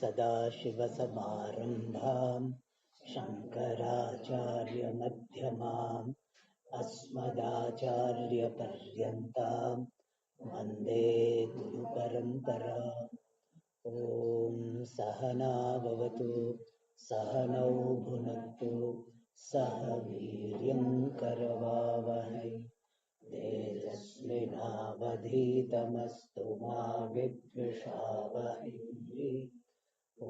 सदाशिवसमारम्भाम् शङ्कराचार्यमध्यमाम् अस्मदाचार्यपर्यन्ताम् वन्दे गुरुपरम्पराम्। ॐ सहना भवतु, सहनौ भुनक्तु, सह वीर्यं करवावहै, तेजस्विनावधीतमस्तु मा विद्विषावहै। ॐ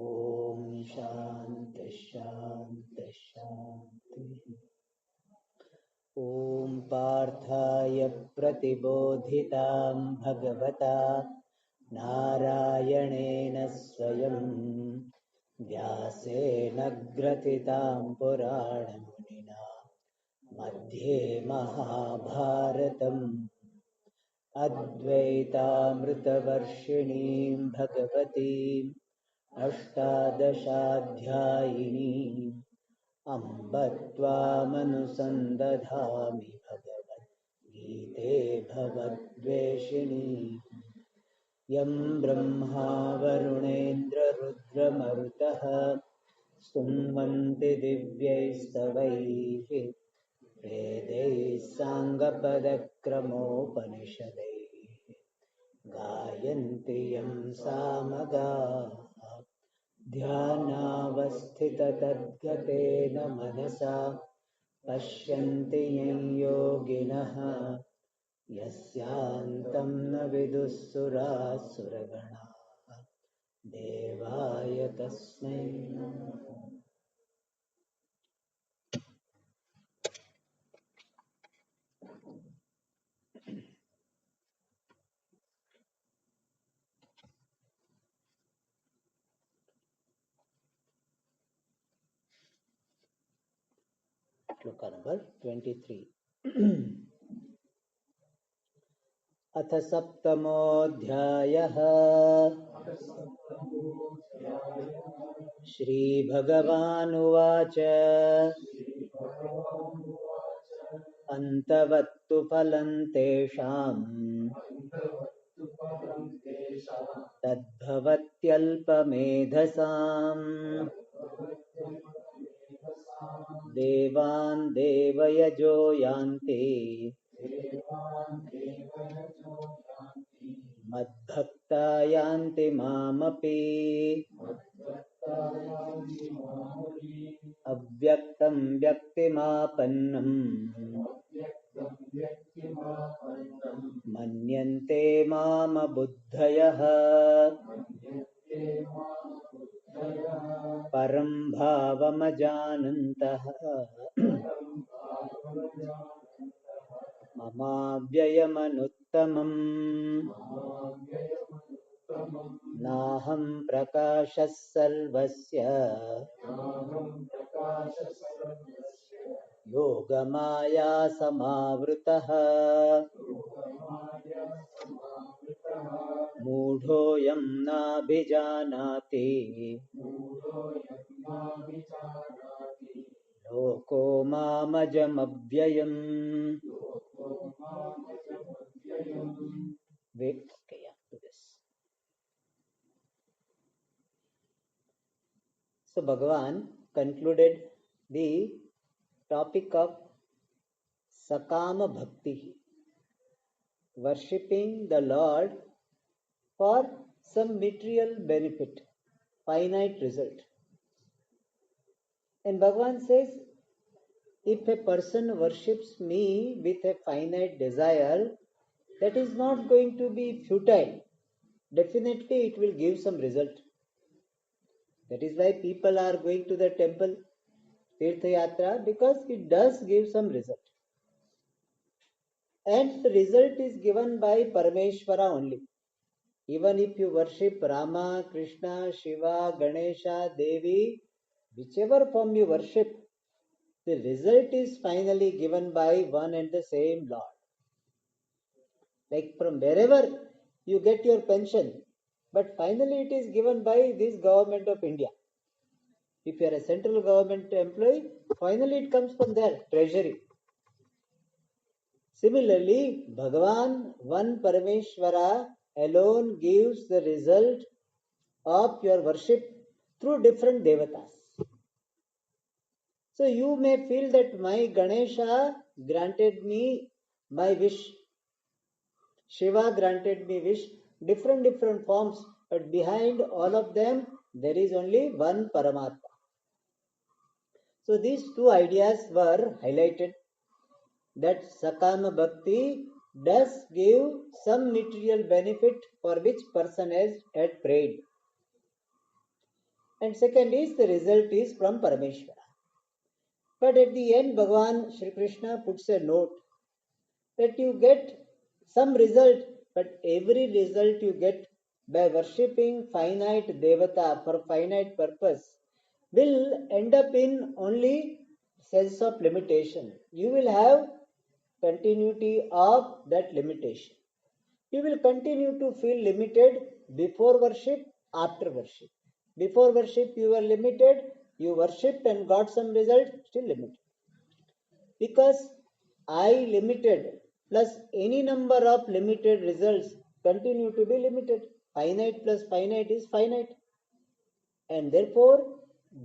शान्ति शान्ति शान्तिः। ॐ पार्थाय प्रतिबोधितां भगवता नारायणेन स्वयं व्यासेन ग्रथितां पुराणमुनिना मध्ये महाभारतम् अद्वैतामृतवर्षिणीं भगवतीम् अष्टादशाध्यायिनीम् अम्ब त्वामनुसन्दधामि भगवद्गीते भवद्वेषिणी। यं ब्रह्मा वरुणेन्द्ररुद्रमरुतः स्तुन्वन्ति दिव्यैस्तवैः वेदैः साङ्गपदक्रमोपनिषदैः गायन्ति यं सामगाः ध्यानावस्थिततद्गतेन मनसा पश्यन्ति यं योगिनः यस्यान्तं न विदुःसुरासुरगणाः देवाय तस्मै नमः। श्लोक नंबर 23। अथ सप्तमोऽध्यायः। श्रीभगवानुवाच अन्तवत्तु फलं तेषाम् तद्भवत्यल्पमेधसाम् देवान् देवयजो यान्ति मद्भक्ता यान्ति मामपि अव्यक्तं व्यक्तिमापन्नम् मन्यन्ते मामबुद्धयः परं भावमजानन्तः ममाव्ययमनुत्तमम् नाहं प्रकाशः सर्वस्य योगमाया समावृतः मूढोऽयं नाभिजानाति लोको मामजमव्ययम्। So Bhagavan concluded the topic of Sakama Bhakti, worshipping the Lord for some material benefit, finite result. And Bhagavan says, if a person worships me with a finite desire, that is not going to be futile. Definitely it will give some result. That is why people are going to the temple, Tirtha Yatra, because it does give some result. And the result is given by Parameshwara only. Even if you worship Rama, Krishna, Shiva, Ganesha, Devi, whichever form you worship, the result is finally given by one and the same Lord. Like from wherever you get your pension, but finally it is given by this government of India. If you are a central government employee, finally it comes from their treasury. Similarly, Bhagavan, one Parameshwara, alone gives the result of your worship through different devatas. So you may feel that my Ganesha granted me my wish, Shiva granted me wish, different forms, but behind all of them there is only one Paramatma. So these two ideas were highlighted, that Sakama Bhakti does give some material benefit for which person has had prayed. And second is the result is from Parameshwara. But at the end, Bhagavan Shri Krishna puts a note that you get some result, but every result you get by worshipping finite devata for finite purpose will end up in only sense of limitation. You will have continuity of that limitation. You will continue to feel limited before worship, after worship. Before worship, you were limited, you worshipped and got some result, still limited. Because I limited plus any number of limited results continue to be limited. Finite plus finite is finite. And therefore,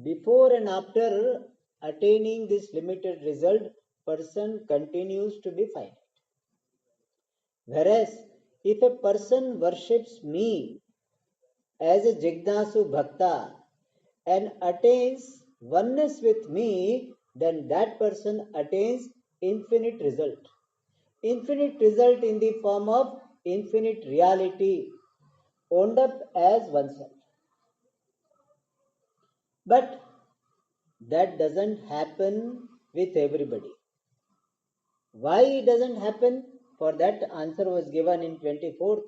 before and after attaining this limited result, person continues to be finite. Whereas, if a person worships me as a Jignasu Bhakta and attains oneness with me, then that person attains infinite result. Infinite result in the form of infinite reality, owned up as oneself. But that doesn't happen with everybody. Why it doesn't happen? For that answer was given in 24th.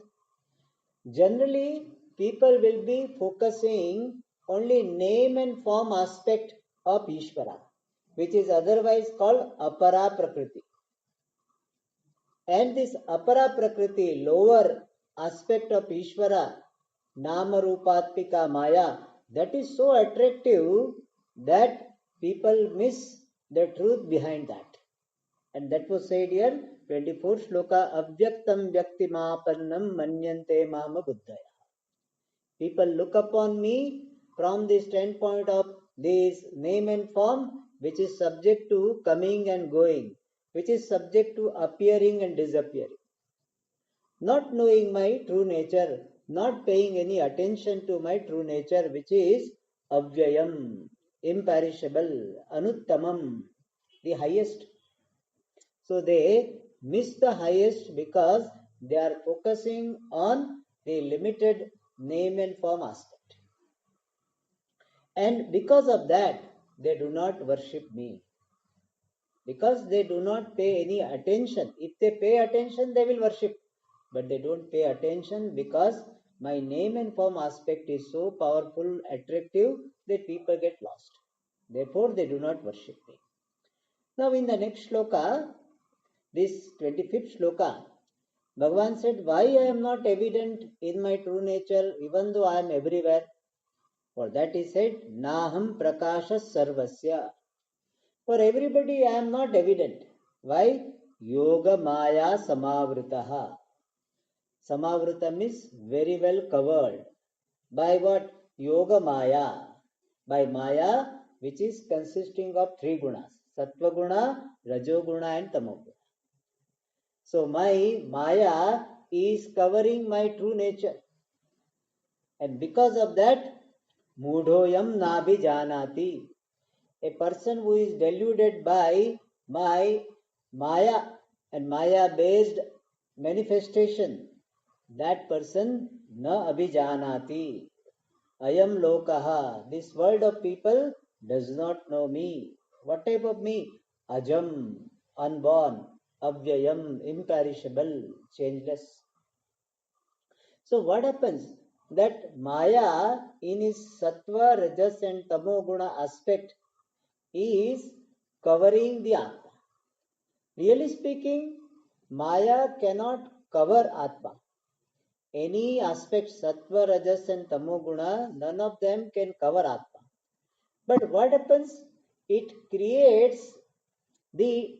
Generally, people will be focusing only name and form aspect of Ishvara, which is otherwise called Apara Prakriti. And this Apara Prakriti, lower aspect of Ishvara, Nama Rupatmika Maya, that is so attractive that people miss the truth behind that. And that was said here, 24 shloka, Avyaktam Vyaktimapannam Manyante Mama Buddhaya. People look upon me from the standpoint of this name and form, which is subject to coming and going, which is subject to appearing and disappearing. Not knowing my true nature, not paying any attention to my true nature, which is avyayam, imperishable, anuttamam, the highest. So they miss the highest because they are focusing on the limited name and form aspect. And because of that, they do not worship me. Because they do not pay any attention. If they pay attention, they will worship. But they don't pay attention because my name and form aspect is so powerful, attractive that people get lost. Therefore, they do not worship me. Now, in the next shloka, this 25th shloka, Bhagavan said, why I am not evident in my true nature even though I am everywhere? For that he said, Naham Prakashas Sarvasya. For everybody I am not evident. Why? Yoga Maya Samavritaha. Samavrita means very well covered. By what? Yoga Maya. By Maya, which is consisting of three gunas. Sattva guna, Rajoguna and Tamoguna. So my Maya is covering my true nature. And because of that, Mudhoyam Nabhi Janati. A person who is deluded by my Maya and Maya based manifestation, that person na abhijanati. Ayam lokaha. This world of people does not know me. What type of me? Ajam, unborn, avyayam, imperishable, changeless. So what happens? That Maya in its sattva, rajas and tamo guna aspect is covering the Atma. Really speaking, Maya cannot cover Atma. Any aspect, Sattva, Rajas and Tamoguna, none of them can cover Atma. But what happens? It creates the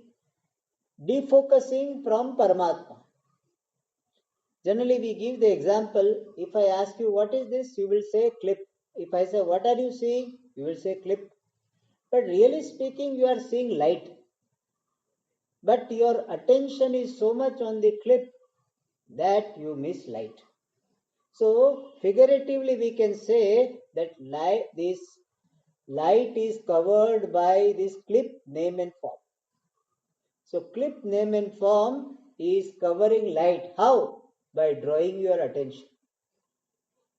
defocusing from Paramatma. Generally, we give the example, if I ask you, what is this? You will say clip. If I say, what are you seeing? You will say clip. But really speaking, you are seeing light. But your attention is so much on the clip that you miss light. So figuratively we can say that this light is covered by this clip, name and form. So clip, name and form is covering light. How? By drawing your attention.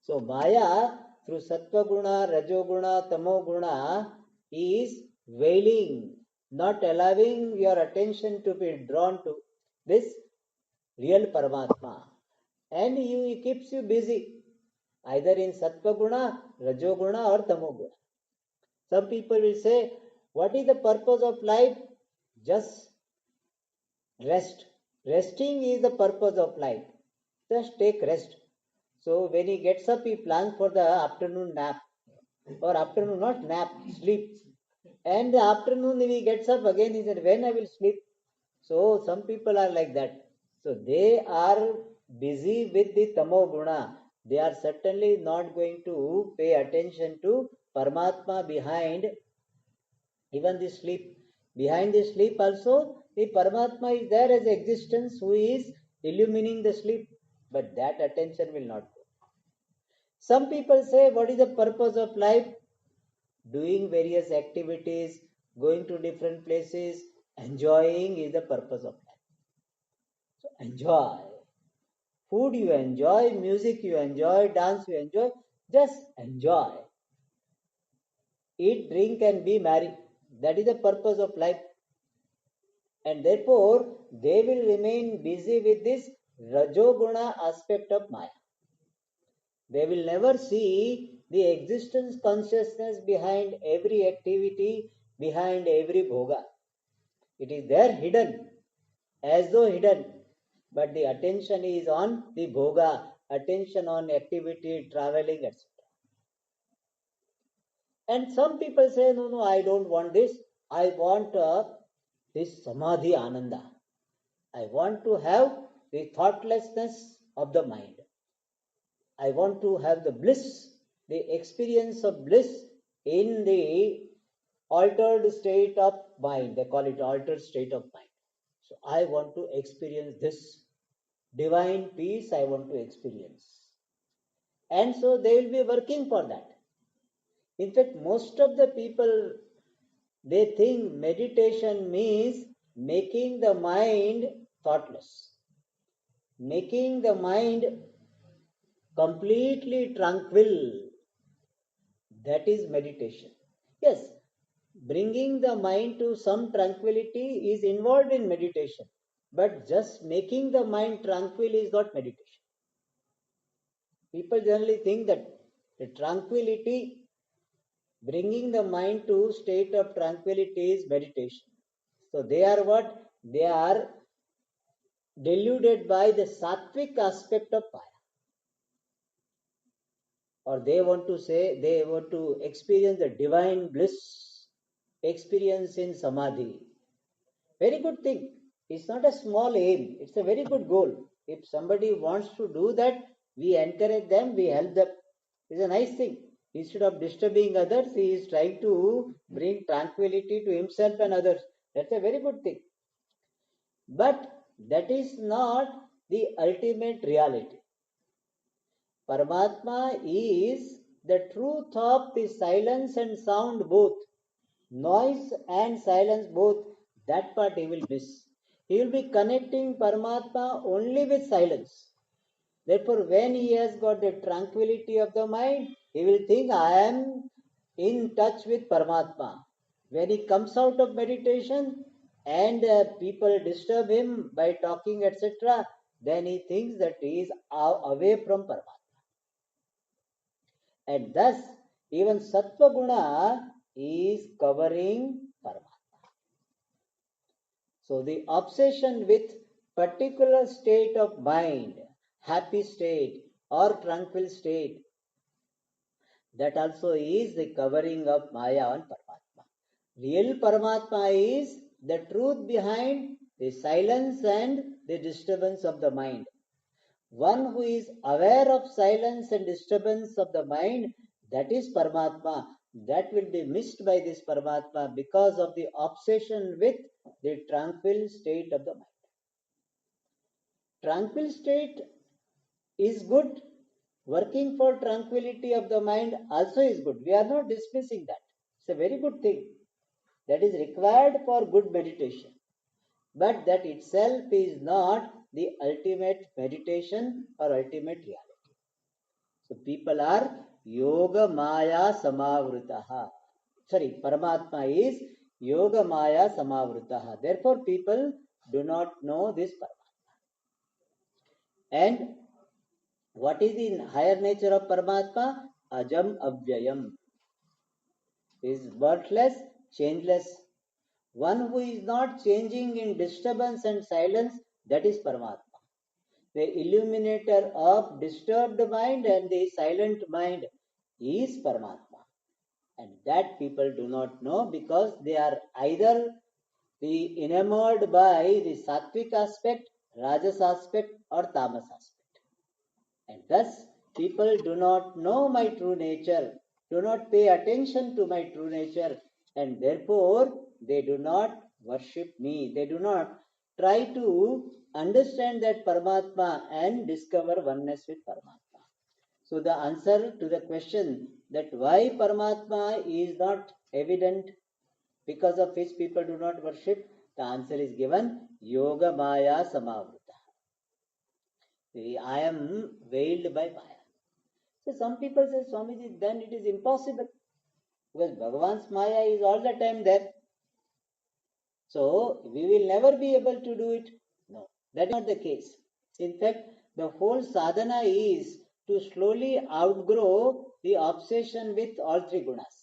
So Maya through Sattva Guna, Rajoguna, Tamoguna is veiling, not allowing your attention to be drawn to this real Paramatma. And it keeps you busy, either in Sattva Guna, Rajoguna or Tamoguna. Some people will say, what is the purpose of life? Just rest. Resting is the purpose of life. Just take rest. So when he gets up, he plans for the afternoon nap. Or afternoon, not nap, sleep. And the afternoon he gets up again, he said, when I will sleep? So some people are like that. So they are busy with the tamo guna. They are certainly not going to pay attention to Paramatma behind even the sleep. Behind the sleep also, the Paramatma is there as existence who is illumining the sleep. But that attention will not go. Some people say, what is the purpose of life? Doing various activities, going to different places, enjoying is the purpose of life. So enjoy. Food you enjoy, music you enjoy, dance you enjoy, just enjoy. Eat, drink, and be merry. That is the purpose of life. And therefore, they will remain busy with this Rajoguna aspect of Maya. They will never see the existence consciousness behind every activity, behind every bhoga. It is there hidden, as though hidden, but the attention is on the bhoga, attention on activity, traveling, etc. And some people say, no, no, I don't want this. I want this samadhi ananda. I want to have the thoughtlessness of the mind. I want to have the bliss, the experience of bliss in the altered state of mind. They call it altered state of mind. So I want to experience this divine peace, I want to experience. And so they will be working for that. In fact, most of the people, they think meditation means making the mind thoughtless, making the mind completely tranquil. That is meditation. Yes, bringing the mind to some tranquility is involved in meditation, but just making the mind tranquil is not meditation. People generally think that the tranquility, bringing the mind to state of tranquility is meditation. So they are what? They are deluded by the sattvic aspect of fire. Or they want to say, they want to experience the divine bliss, experience in samadhi. Very good thing. It's not a small aim, it's a very good goal. If somebody wants to do that, we encourage them, we help them. It's a nice thing. Instead of disturbing others, he is trying to bring tranquility to himself and others. That's a very good thing. But that is not the ultimate reality. Paramatma is the truth of the silence and sound both. Noise and silence both. That part he will miss. He will be connecting Paramatma only with silence. Therefore, when he has got the tranquility of the mind, he will think, I am in touch with Paramatma. When he comes out of meditation and people disturb him by talking, etc., then he thinks that he is away from Paramatma. And thus, even Sattva Guna is covering Paramatma. So the obsession with particular state of mind, happy state or tranquil state, that also is the covering of Maya on Paramatma. Real Paramatma is the truth behind the silence and the disturbance of the mind. One who is aware of silence and disturbance of the mind, That is Paramatma. That will be missed by this Paramatma because of the obsession with the tranquil state of the mind. Tranquil state is good. Working for tranquility of the mind also is good. We are not dismissing that. It's a very good thing. That is required for good meditation. But that itself is not the ultimate meditation or ultimate reality. So people are yoga maya samavritaha. Sorry, Paramatma is yoga maya samavritaha. Therefore, people do not know this Paramatma. And what is the higher nature of Paramatma? Ajam avyayam. Is birthless, changeless. One who is not changing in disturbance and silence, that is Paramatma. The illuminator of disturbed mind and the silent mind is Paramatma. And that people do not know because they are either the enamored by the sattvic aspect, rajas aspect, or tamas aspect. And thus, people do not know my true nature, do not pay attention to my true nature, and therefore they do not worship me. They do not try to understand that Paramatma and discover oneness with Paramatma. So, the answer to the question that why Paramatma is not evident, because of which people do not worship, the answer is given Yoga Maya Samavrita. I am veiled by Maya. So some people say, Swamiji, then it is impossible because Bhagavan's Maya is all the time there. So we will never be able to do it. No, that is not the case. In fact, the whole sadhana is to slowly outgrow the obsession with all three gunas.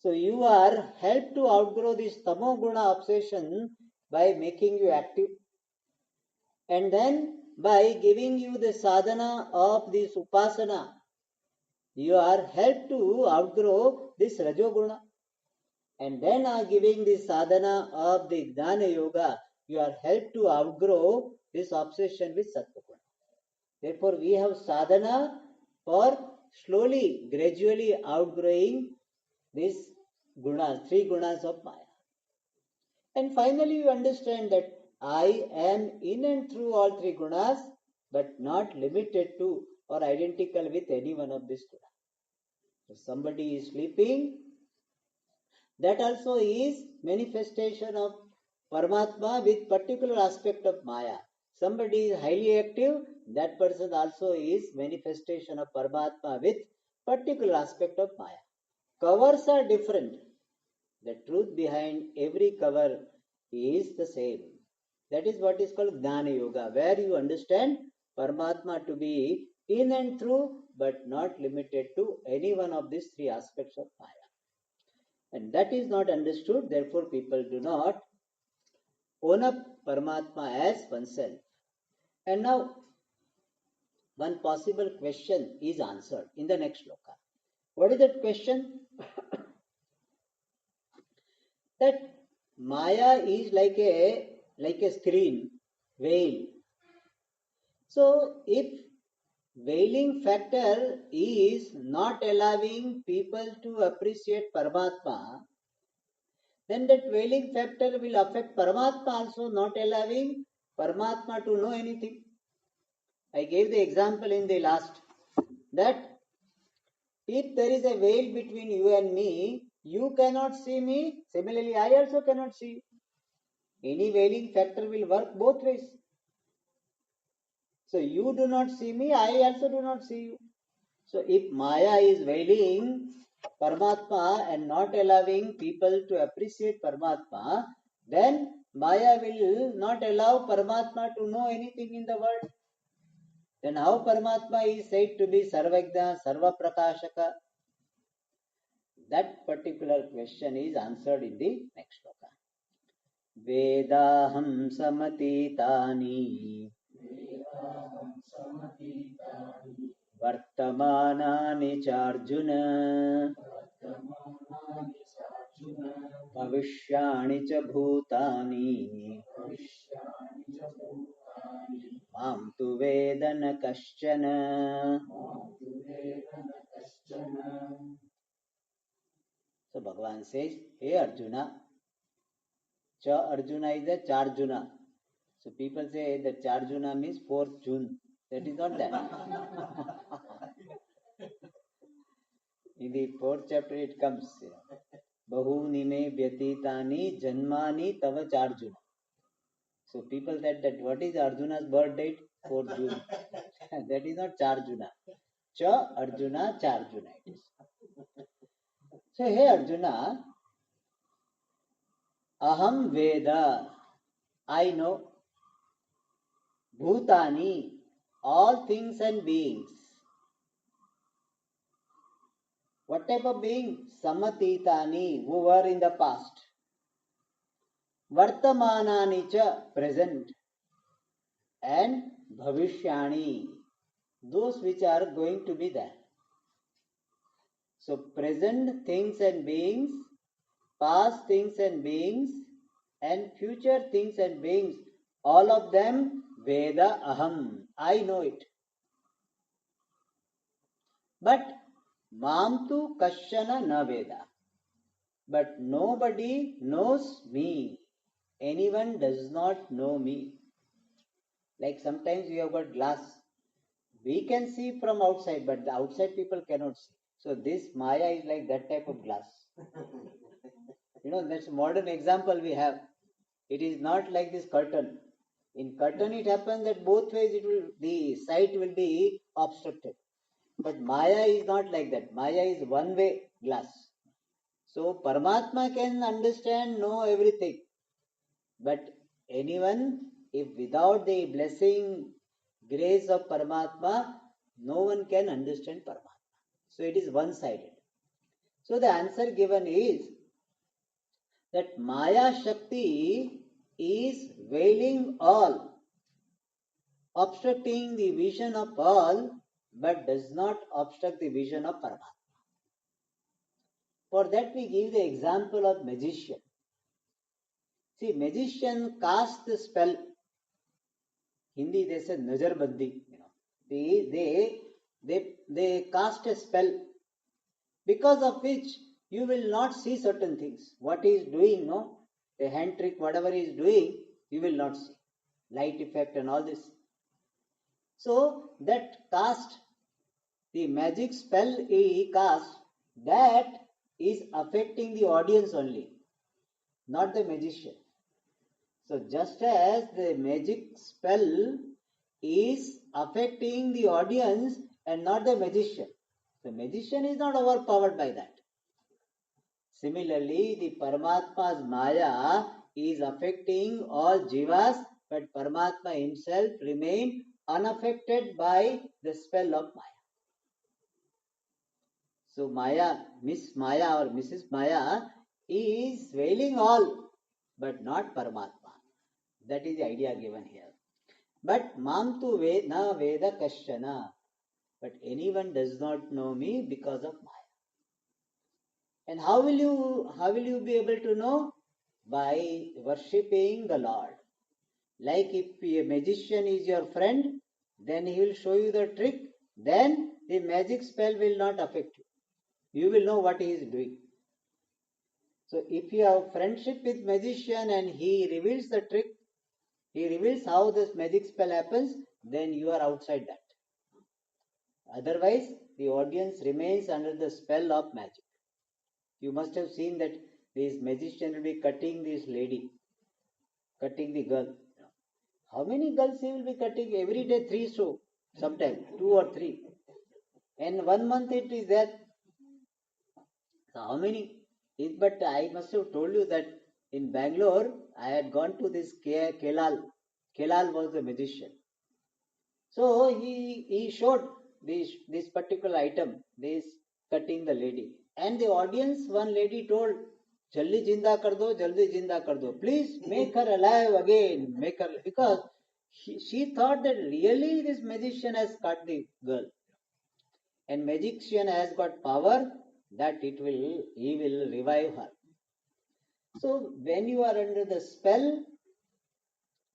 So you are helped to outgrow this tamo guna obsession by making you active, and then by giving you the sadhana of this upasana, you are helped to outgrow this rajoguna, and then giving the sadhana of the jnana yoga, you are helped to outgrow this obsession with sattva. Therefore, we have sadhana for slowly, gradually outgrowing these gunas, three gunas of Maya. And finally, you understand that I am in and through all three gunas, but not limited to or identical with any one of these gunas. If somebody is sleeping, that also is manifestation of Paramatma with particular aspect of Maya. Somebody is highly active, that person also is manifestation of Paramatma with particular aspect of Maya. Covers are different. The truth behind every cover is the same. That is what is called Jnana Yoga, where you understand Paramatma to be in and through, but not limited to any one of these three aspects of Maya. And that is not understood, therefore people do not own up Paramatma as oneself. And now, one possible question is answered in the next shloka. What is that question? That Maya is like a screen, veil. So if veiling factor is not allowing people to appreciate Paramatma, then that veiling factor will affect Paramatma also, not allowing Paramatma to know anything. I gave the example in the last that if there is a veil between you and me, you cannot see me, similarly I also cannot see you. Any veiling factor will work both ways. So you do not see me, I also do not see you. So if Maya is veiling Paramatma and not allowing people to appreciate Paramatma, then Maya will not allow Paramatma to know anything in the world. Then how Paramatma is said to be Sarvajna, Sarva Prakashaka? That particular question is answered in the next shloka. Vedaham samatitani Vartamanani charjuna Bhavishyani cha bhutani Mam tu vedana kaschana. So Bhagavan says, hey Arjuna, Cha Arjuna is a Charjuna. So people say that Charjuna means 4th June. That is not that. In the 4th chapter it comes, Bahuni me vyatitani janmani tava Charjuna. So people said that what is Arjuna's birth date? 4th June. That is not Charjuna. Cha Arjuna, Charjuna it is. So hey Arjuna, Aham Veda, I know, Bhutani, all things and beings. What type of being? Samatitani, who were in the past. Vartamanani cha, present. And Bhavishyani, those which are going to be there. So present things and beings, past things and beings, and future things and beings, all of them Veda Aham, I know it. But Mamtu Kashana na Veda. But nobody knows me. Anyone does not know me. Like sometimes we have got glass. We can see from outside, but the outside people cannot see. So this Maya is like that type of glass. That's a modern example we have. It is not like this curtain. In curtain it happens that both ways the sight will be obstructed. But Maya is not like that. Maya is one way glass. So Paramatma can understand, know everything. But anyone, if without the blessing, grace of Paramatma, no one can understand Paramatma. So it is one-sided. So the answer given is that Maya Shakti is veiling all, obstructing the vision of all, but does not obstruct the vision of Paramatma. For that we give the example of magician. See, magician casts the spell. Hindi they say nazarbandi. They cast a spell because of which you will not see certain things. What he is doing, the hand trick, whatever he is doing, you will not see. Light effect and all this. So that cast, the magic spell he cast, that is affecting the audience only, not the magician. So just as the magic spell is affecting the audience and not the magician. The magician is not overpowered by that. Similarly, the Paramatma's Maya is affecting all jivas, but Paramatma himself remains unaffected by the spell of Maya. So Maya, Miss Maya or Mrs. Maya is veiling all, but not Paramatma. That is the idea given here. But Mamtu na Veda Kashana. But anyone does not know me because of Maya. And how will you be able to know? By worshipping the Lord. Like if a magician is your friend, then he will show you the trick, then the magic spell will not affect you. You will know what he is doing. So if you have friendship with magician and he reveals the trick, he reveals how this magic spell happens, then you are outside that. Otherwise, the audience remains under the spell of magic. You must have seen that this magician will be cutting this lady, cutting the girl. How many girls he will be cutting? Every day 3 so, sometimes 2 or 3. And 1 month it is there. So how many? But I must have told you that in Bangalore, I had gone to this Kelal. Kelal was the magician. So he showed this particular item, this cutting the lady. And the audience, one lady told, Jaldi jinda kar do, jaldi jinda kar do. Please make her alive again. Make her, because she thought that really this magician has cut the girl. And magician has got power that he will revive her. So when you are under the spell,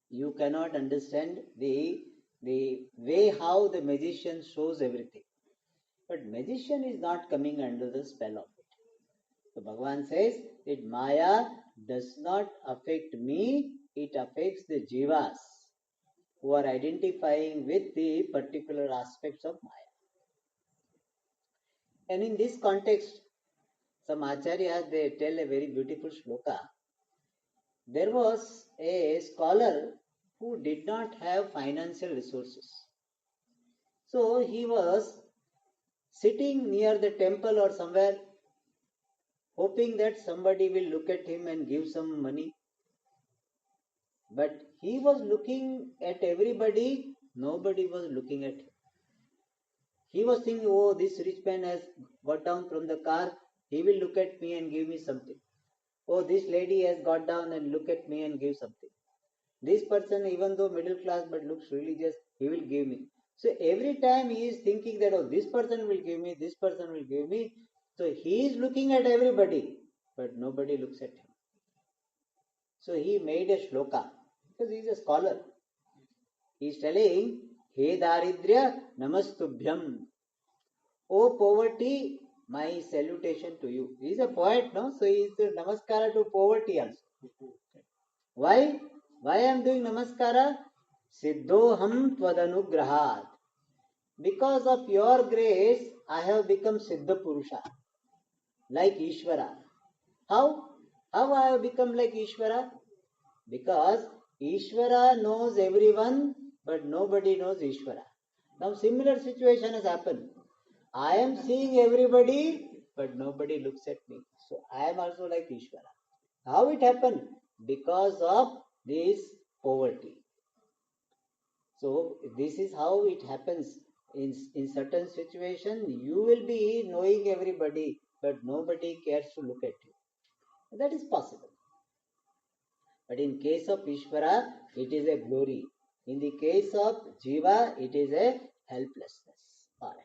you cannot understand the the way how the magician shows everything. But magician is not coming under the spell of it. So Bhagavan says that Maya does not affect me, it affects the jivas who are identifying with the particular aspects of Maya. And in this context, some acharyas, they tell a very beautiful shloka. There was a scholar who did not have financial resources. So he was sitting near the temple or somewhere, hoping that somebody will look at him and give some money. But he was looking at everybody, nobody was looking at him. He was thinking, oh, this rich man has got down from the car, he will look at me and give me something. Oh, this lady has got down and look at me and give something. This person, even though middle class but looks religious, he will give me. So every time he is thinking that, oh, this person will give me, this person will give me. So he is looking at everybody, but nobody looks at him. So he made a shloka, because he is a scholar. He is telling, He Daridrya Namastubhyam. O poverty, my salutation to you. He is a poet, no? So he is a namaskara to poverty also. Why? Why I am doing namaskara? Siddhoham tvadanugrahat. Because of your grace, I have become Siddha Purusha, like Ishvara. How? How I have become like Ishvara? Because Ishvara knows everyone, but nobody knows Ishvara. Now similar situation has happened. I am seeing everybody, but nobody looks at me. So I am also like Ishvara. How it happened? Because of this poverty. So this is how it happens. In certain situation, you will be knowing everybody, but nobody cares to look at you. That is possible. But in case of Ishvara, it is a glory. In the case of Jiva, it is a helplessness. Alright.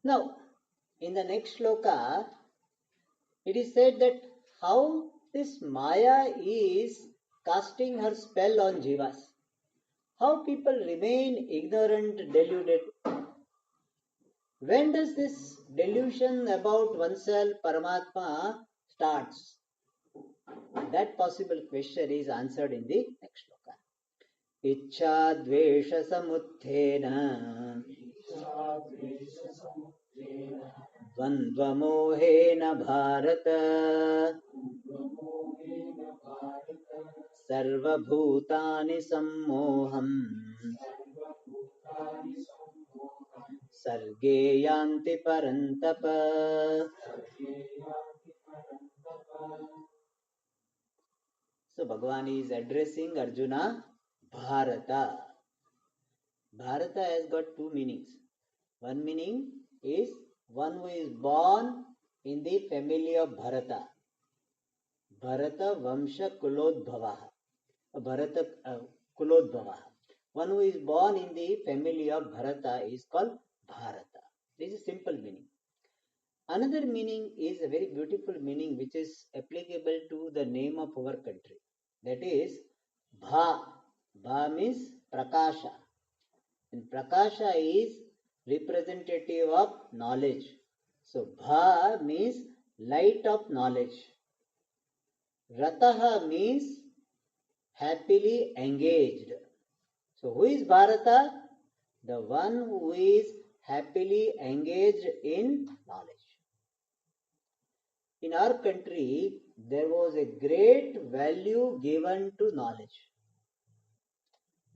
Now, in the next shloka, it is said that how this Maya is casting her spell on Jivas. How people remain ignorant, deluded. When does this delusion about oneself, Paramatma, starts? That possible question is answered in the next shloka. Ichcha dvesha samuthena dvandvamohena bharata sarvabhutani sammoham sarge yanti parantapa. So Bhagavan is addressing Arjuna, Bharata. Bharata has got two meanings. One meaning is one who is born in the family of Bharata. Bharata Vamsha Kulodbhavaha. Bharata Kulodbhavaha. One who is born in the family of Bharata is called Bharata. This is simple meaning. Another meaning is a very beautiful meaning which is applicable to the name of our country. That is Bha. Bha means Prakasha. And Prakasha is representative of knowledge. So Bha means light of knowledge. Rataha means happily engaged. So who is Bharata? The one who is happily engaged in knowledge. In our country, there was a great value given to knowledge.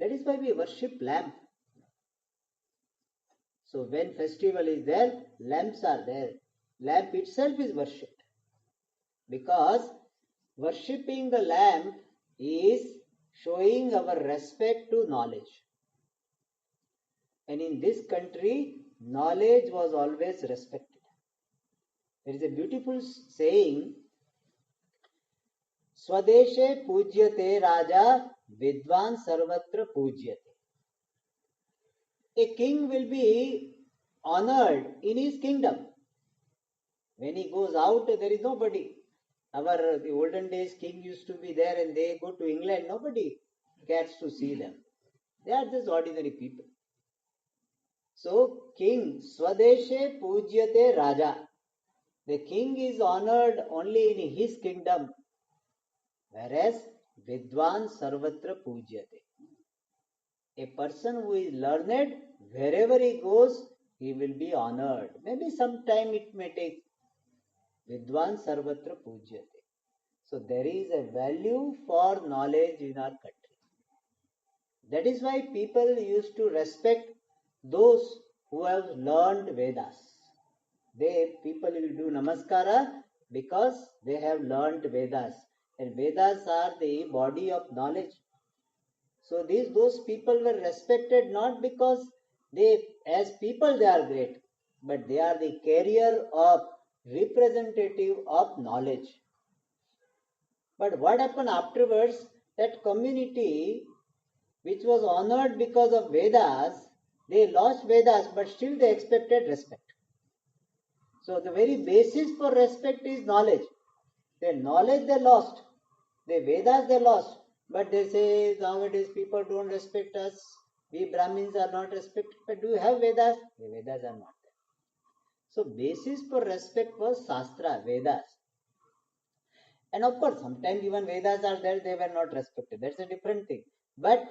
That is why we worship lamp. So when festival is there, lamps are there. Lamp itself is worshipped. Because worshipping the lamp is showing our respect to knowledge. And in this country, knowledge was always respected. There is a beautiful saying, Swadeshe pujyate raja vidvan sarvatra pujyate. A king will be honored in his kingdom. When he goes out, there is nobody. The olden days king used to be there and they go to England, nobody cares to see them. They are just ordinary people. So, king, Swadeshe Pujyate Raja. The king is honored only in his kingdom, whereas Vidwan Sarvatra Pujyate. A person who is learned, wherever he goes, he will be honored. Maybe sometime it may take. Vidwan Sarvatra Pujyate. So there is a value for knowledge in our country. That is why people used to respect those who have learned Vedas. People will do namaskara because they have learned Vedas. And Vedas are the body of knowledge. So those people were respected not because as people they are great, but they are the carrier of representative of knowledge. But what happened afterwards? That community which was honored because of Vedas, they lost Vedas, but still they expected respect. So the very basis for respect is knowledge. The knowledge they lost, the Vedas they lost, but they say nowadays people don't respect us. We Brahmins are not respected. But do you have Vedas? The Vedas are not there. So basis for respect was Shastra, Vedas. And of course, sometimes even Vedas are there, they were not respected. That's a different thing. But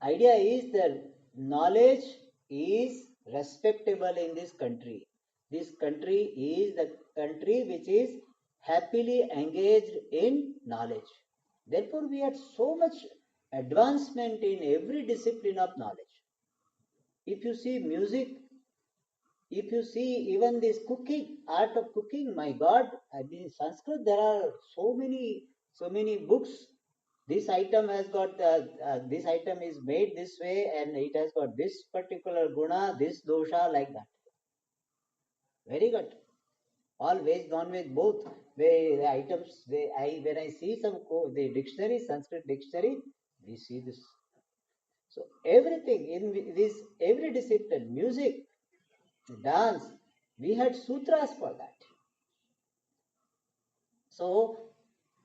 idea is that knowledge is respectable in this country. This country is the country which is happily engaged in knowledge. Therefore, we had so much advancement in every discipline of knowledge. If you see music, if you see even this cooking, art of cooking, my God, I mean, in Sanskrit there are so many books. This item has got, this item is made this way and it has got this particular guna, this dosha, like that. Very good. All veg, non-veg, both. The items, when I see the dictionary, Sanskrit dictionary, we see this. So everything in this, every discipline, music, dance, we had sutras for that. So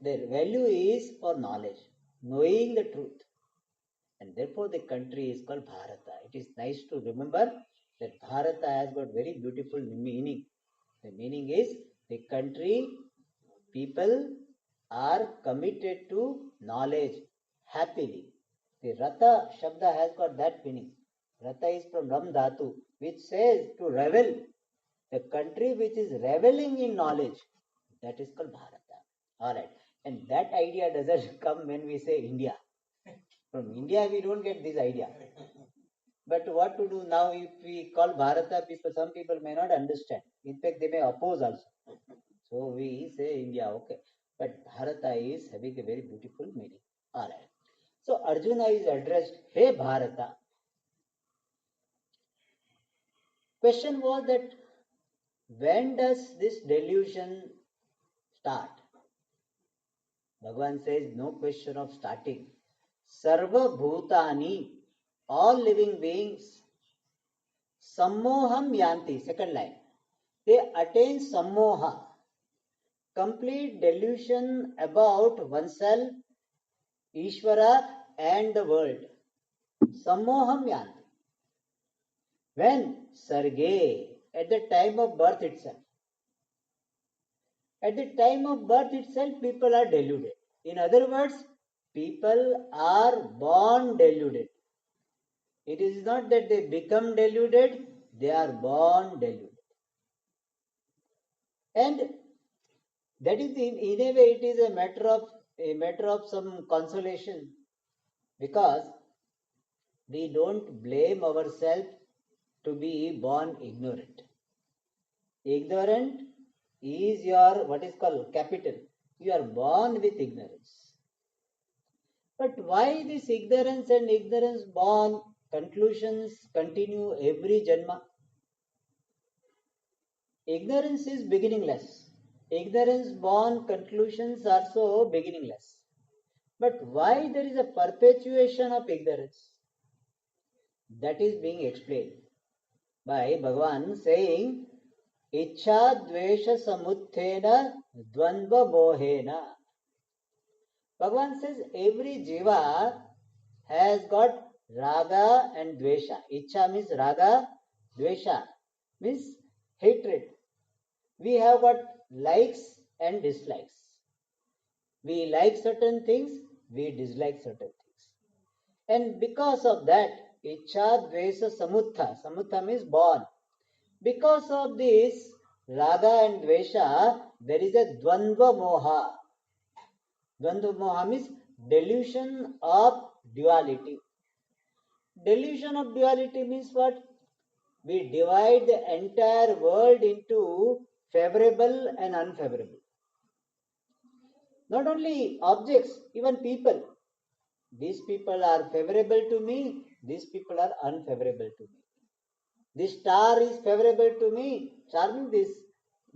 their value is for knowledge, knowing the truth. And therefore the country is called Bharata. It is nice to remember that Bharata has got very beautiful meaning. The meaning is the country, people are committed to knowledge happily. The Rata Shabda has got that meaning. Rata is from Ram Dhatu, which says to revel. The country which is reveling in knowledge, that is called Bharata. Alright. And that idea doesn't come when we say India. From India, we don't get this idea. But what to do now if we call Bharata, some people may not understand. In fact, they may oppose also. So we say India, okay. But Bharata is having a very beautiful meaning. Alright. So Arjuna is addressed, Hey Bharata. Question was that when does this delusion start? Bhagavan says, no question of starting. Sarva Bhutani, all living beings, Sammoham Yanti, second line. They attain Sammoha, complete delusion about oneself, Ishvara, and the world. Sammoham Yanti. When? Sarge, at the time of birth itself. At the time of birth itself, people are deluded. In other words, people are born deluded. It is not that they become deluded, they are born deluded. And that is in a way it is a matter of some consolation, because we don't blame ourselves to be born ignorant. Ignorant is your what is called capital. You are born with ignorance. But why this ignorance and ignorance born conclusions continue every janma? Ignorance is beginningless. Ignorance born conclusions are so beginningless. But why there is a perpetuation of ignorance? That is being explained by Bhagavan saying, Ichha dvesha samuthena dvandva mohena. Bhagavan says every jiva has got Raga and Dvesha. Ichha means Raga, Dvesha means hatred. We have got likes and dislikes. We like certain things, we dislike certain things. And because of that, Ichha, Dvesha, Samutha. Samutha means born. Because of this, Raga and Dvesha, there is a Dvandva Moha. Dvandva Moha means delusion of duality. Delusion of duality means what? We divide the entire world into favorable and unfavorable. Not only objects, even people. These people are favorable to me, these people are unfavorable to me. This star is favorable to me, charming this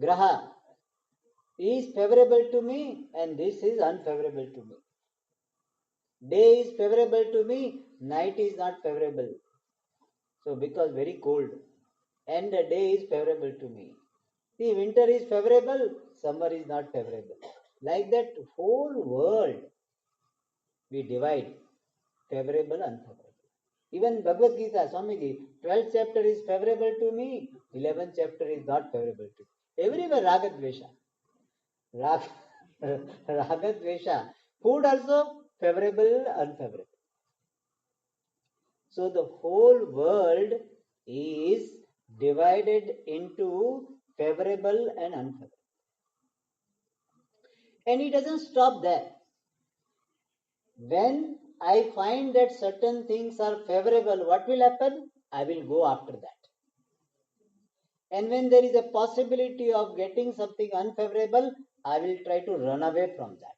graha is favorable to me and this is unfavorable to me. Day is favorable to me, night is not favorable. So because very cold and the day is favorable to me. See, winter is favorable, summer is not favorable. Like that whole world we divide favorable, unfavorable. Even Bhagavad Gita, Swamiji, 12th chapter is favorable to me, 11th chapter is not favorable to me. Everywhere Raga Dvesha. Raga Dvesha. Food also favorable, unfavorable. So the whole world is divided into favorable and unfavorable. And it doesn't stop there. When I find that certain things are favorable, what will happen? I will go after that. And when there is a possibility of getting something unfavorable, I will try to run away from that.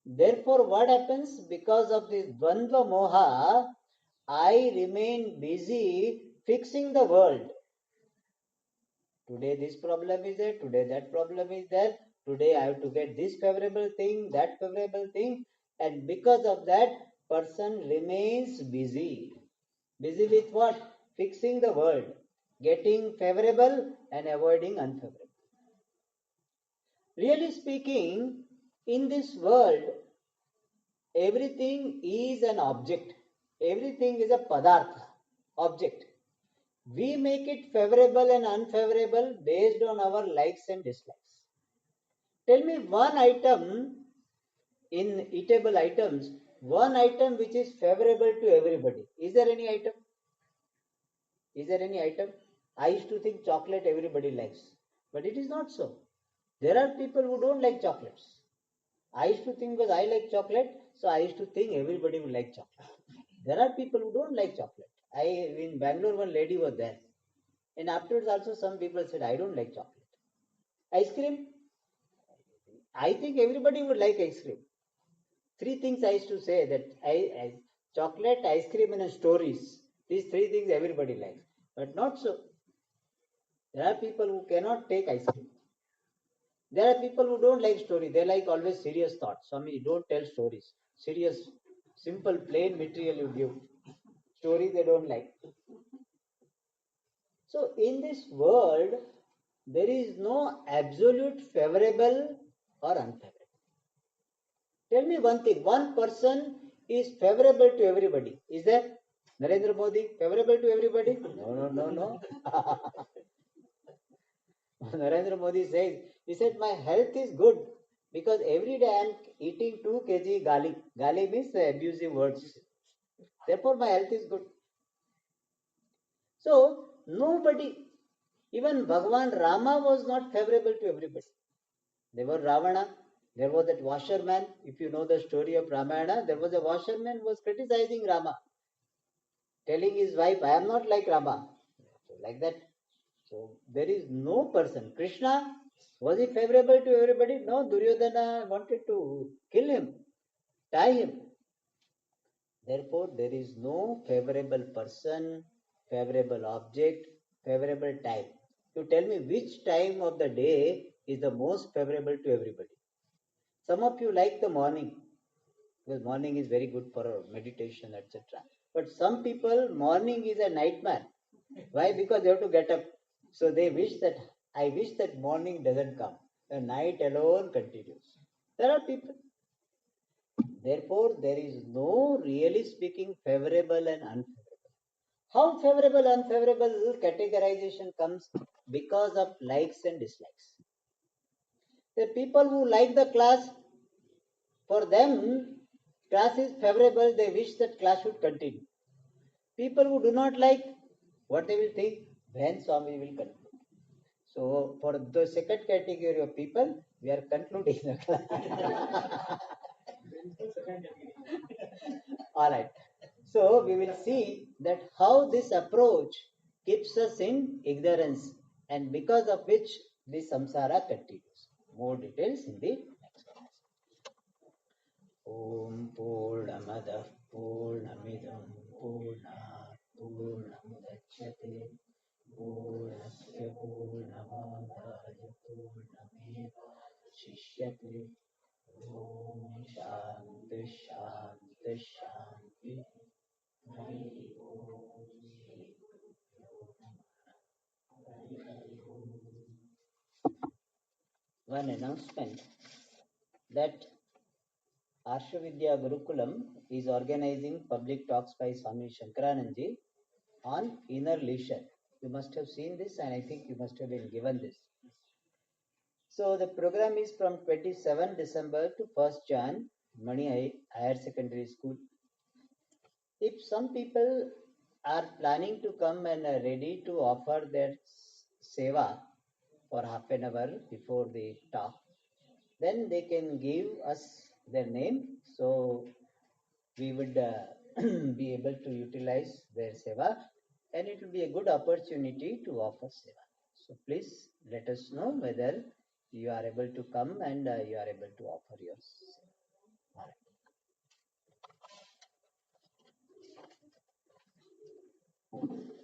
Therefore, what happens? Because of this Dvandva Moha, I remain busy fixing the world. Today this problem is there, today that problem is there, today I have to get this favorable thing, that favorable thing, and because of that, person remains busy. Busy with what? Fixing the world, getting favorable and avoiding unfavorable. Really speaking, in this world, everything is an object. Everything is a padartha, object. We make it favorable and unfavorable based on our likes and dislikes. Tell me one item in eatable items, one item which is favorable to everybody. Is there any item? Is there any item? I used to think chocolate everybody likes, but it is not so. There are people who don't like chocolates. I used to think because I like chocolate, so I used to think everybody would like chocolate. There are people who don't like chocolate. In Bangalore, one lady was there. And afterwards also some people said, I don't like chocolate. Ice cream? I think everybody would like ice cream. Three things I used to say that chocolate, ice cream and stories. These three things everybody likes. But not so. There are people who cannot take ice cream. There are people who don't like story. They like always serious thoughts. Swami, don't tell stories. Serious, simple, plain material you give. Stories they don't like. So in this world, there is no absolute favorable or unfavorable. Tell me one thing. One person is favorable to everybody. Is there? Narendra Modi favorable to everybody? No. Narendra Modi says, he said, my health is good because every day I am eating 2 kg gali. Gali means abusive words. Therefore, my health is good. So, nobody, even Bhagavan Rama was not favorable to everybody. There was Ravana, there was that washerman. If you know the story of Ramayana, there was a washerman who was criticizing Rama, telling his wife, I am not like Rama. So, like that. So, there is no person. Krishna, was he favorable to everybody? No, Duryodhana wanted to kill him, tie him. Therefore, there is no favorable person, favorable object, favorable time. You tell me which time of the day is the most favorable to everybody. Some of you like the morning because morning is very good for meditation, etc. But some people, morning is a nightmare. Why? Because they have to get up. So they wish that, I wish that morning doesn't come. The night alone continues. There are people. Therefore, there is no really speaking favorable and unfavorable. How favorable, unfavorable categorization comes? Because of likes and dislikes. The people who like the class, for them, class is favorable, they wish that class should continue. People who do not like, what they will think, when Swami will conclude. So, for the second category of people, we are concluding the class. All right. So, we will see that how this approach keeps us in ignorance, and because of which the samsara continues. More details in the next class. Om Purnamada Purnamidam Purnat Purnamudachyate Purnasya Purnamadaya Purnameva Shishyate Om Shanti Shanti Shanti Hari Om One announcement that Arshavidya Gurukulam is organizing public talks by Swami Shankaranandji on inner leisure. You must have seen this, and I think you must have been given this. So the program is from 27 December to 1st Jan, Mani Higher Secondary School. If some people are planning to come and are ready to offer their seva for half an hour before the talk, then they can give us their name. So we would be able to utilize their seva, and it will be a good opportunity to offer seva. So please let us know whether you are able to come and you are able to offer your seva. All right.